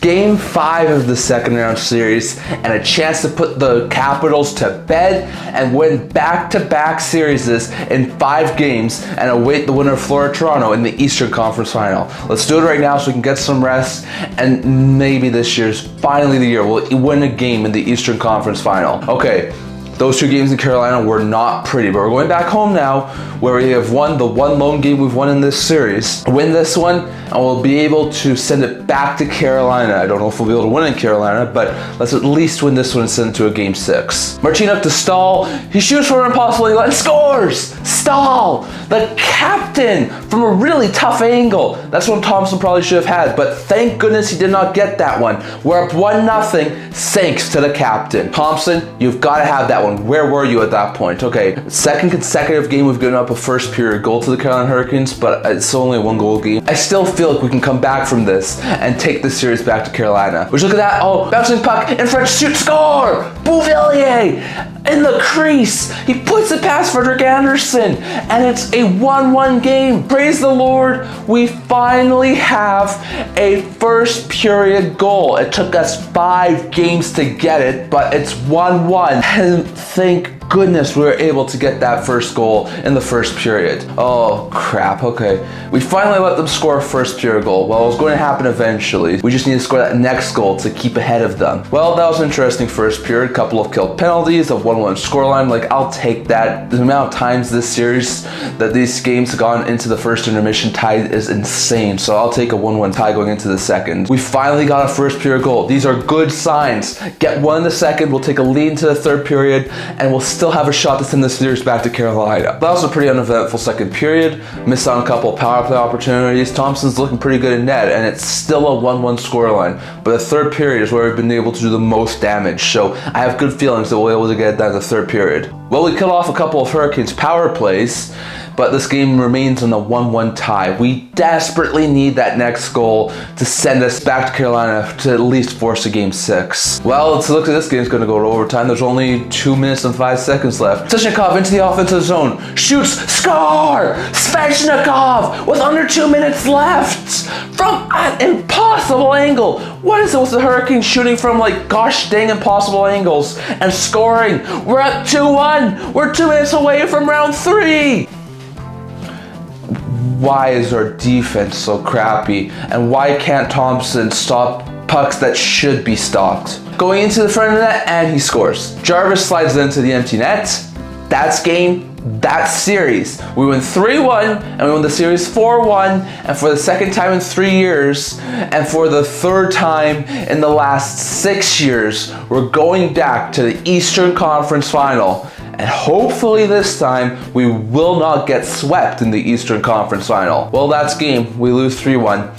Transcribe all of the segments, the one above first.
Game 5 of the second round series, and a chance to put the Capitals to bed and win back-to-back series in 5 games and await the winner of Florida-Toronto in the Eastern Conference Final. Let's do it right now so we can get some rest, and maybe this year's finally the year we'll win a game in the Eastern Conference Final. Okay. Those 2 games in Carolina were not pretty, but we're going back home now where we have won the one lone game we've won in this series. Win this one, and we'll be able to send it back to Carolina. I don't know if we'll be able to win in Carolina, but let's at least win this one and send it to a game 6. Martinook to Stahl. He shoots for an impossible angle and scores! Stahl, the captain, from a really tough angle. That's one Thompson probably should have had, but thank goodness he did not get that one. We're up 1-0 thanks to the captain. Thompson, you've got to have that one. Where were you at that point? Okay, second consecutive game we've given up a first period goal to the Carolina Hurricanes, but it's only a 1-goal game. I still feel like we can come back from this and take the series back to Carolina. Which, look at that, oh, bouncing puck, in French shoot, score! Bouvillier in the crease. He puts it past Frederik Andersen, and it's a 1-1 game. Praise the Lord, we finally have a first period goal. It took us 5 games to get it, but it's 1-1. And thank goodness we were able to get that first goal in the first period. Oh crap, okay. We finally let them score a first period goal. Well, it was going to happen eventually. We just need to score that next goal to keep ahead of them. Well, that was an interesting first period. Couple of killed penalties, a 1-1 scoreline. Like, I'll take that. The amount of times this series that these games have gone into the first intermission tie is insane. So I'll take a 1-1 tie going into the second. We finally got a first period goal. These are good signs. Get one in the second, we'll take a lead into the third period, and we'll still have a shot to send this series back to Carolina. That was a pretty uneventful second period. Missed on a couple of power play opportunities. Thompson's looking pretty good in net, and it's still a 1-1 scoreline. But the third period is where we've been able to do the most damage, so I have good feelings that we'll be able to get that in the third period. Well, we killed off a couple of Hurricanes power plays, but this game remains in a 1-1 tie. We desperately need that next goal to send us back to Carolina to at least force a game 6. Well, let's look at this game's going to go to overtime. There's only 2 minutes and 5 seconds left. Svechnikov into the offensive zone. Shoots, score! Svechnikov with under 2 minutes left from an impossible angle. What is it with the Hurricanes shooting from, like, gosh dang impossible angles and scoring? We're at 2-1. We're 2 minutes away from round 3. Why is our defense so crappy? And why can't Thompson stop pucks that should be stopped? Going into the front of the net, and he scores. Jarvis slides into the empty net. That's game. That's series. We win 3-1, and we won the series 4-1, and for the second time in 3 years, and for the third time in the last 6 years, we're going back to the Eastern Conference Final. And hopefully this time, we will not get swept in the Eastern Conference Final. Well, that's game. We lose 3-1.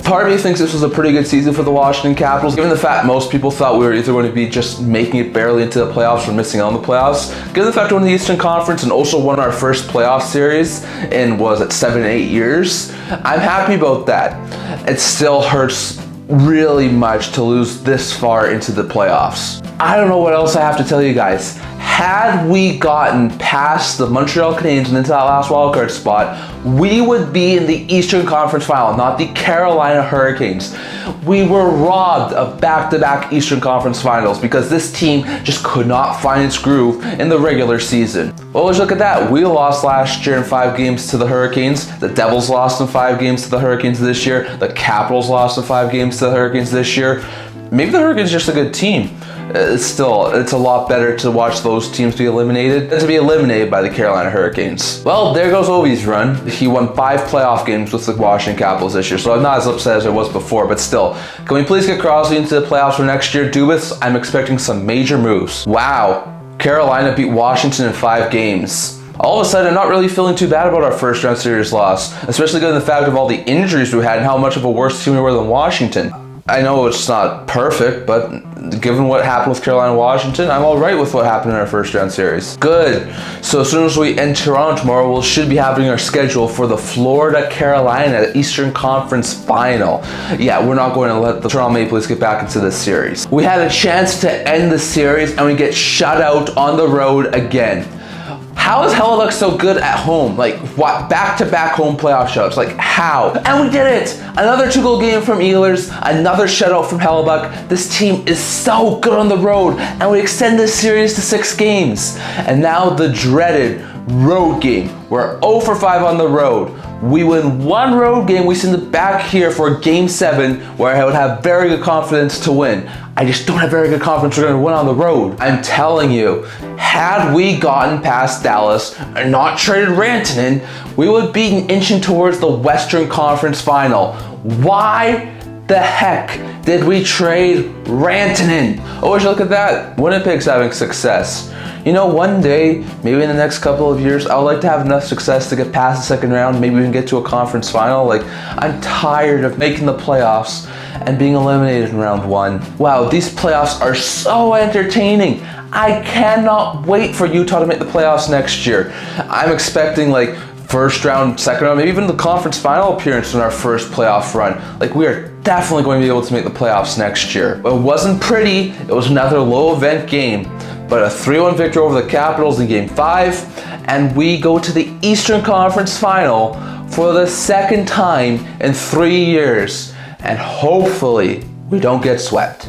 Part of me thinks this was a pretty good season for the Washington Capitals, given the fact most people thought we were either going to be just making it barely into the playoffs or missing out on the playoffs. Given the fact we won the Eastern Conference and also won our first playoff series in, 7-8 years, I'm happy about that. It still hurts really much to lose this far into the playoffs. I don't know what else I have to tell you guys. Had we gotten past the Montreal Canadiens and into that last wildcard spot, we would be in the Eastern Conference Final, not the Carolina Hurricanes. We were robbed of back-to-back Eastern Conference Finals because this team just could not find its groove in the regular season. Well, let's look at that. We lost last year in 5 games to the Hurricanes. The Devils lost in 5 games to the Hurricanes this year. The Capitals lost in 5 games to the Hurricanes this year. Maybe the Hurricanes are just a good team. It's a lot better to watch those teams be eliminated than to be eliminated by the Carolina Hurricanes. Well, there goes Ovi's run. He won 5 playoff games with the Washington Capitals this year, so I'm not as upset as I was before, but still. Can we please get Crosby into the playoffs for next year? Dubas, I'm expecting some major moves. Wow, Carolina beat Washington in 5 games. All of a sudden, I'm not really feeling too bad about our first round series loss, especially given the fact of all the injuries we had and how much of a worse team we were than Washington. I know it's not perfect, but given what happened with Carolina and Washington, I'm all right with what happened in our first round series. Good. So as soon as we end Toronto tomorrow, we should be having our schedule for the Florida-Carolina Eastern Conference Final. Yeah, we're not going to let the Toronto Maple Leafs get back into this series. We had a chance to end the series, and we get shut out on the road again. How is Hellebuck so good at home? Like, what, back-to-back home playoff shutouts? Like, how? And we did it! Another 2-goal game from Ehlers, another shutout from Hellebuck. This team is so good on the road, and we extend this series to 6 games. And now the dreaded road game. We're 0 for 5 on the road. We win 1 road game, we send it back here for game 7, where I would have very good confidence to win. I just don't have very good confidence we're gonna win on the road. I'm telling you, had we gotten past Dallas and not traded Rantanen, we would be inching towards the Western Conference Final. Why the heck did we trade Rantanen? Oh, would you look at that? Winnipeg's having success. You know, one day, maybe in the next couple of years, I would like to have enough success to get past the 2nd round, maybe even get to a conference final. Like, I'm tired of making the playoffs and being eliminated in round 1. Wow, these playoffs are so entertaining. I cannot wait for Utah to make the playoffs next year. I'm expecting like 1st round, 2nd round, maybe even the conference final appearance in our first playoff run. Like, we are definitely going to be able to make the playoffs next year. It wasn't pretty. It was another low event game, but a 3-1 victory over the Capitals in game 5, and we go to the Eastern Conference Final for the 2nd time in 3 years, and hopefully we don't get swept.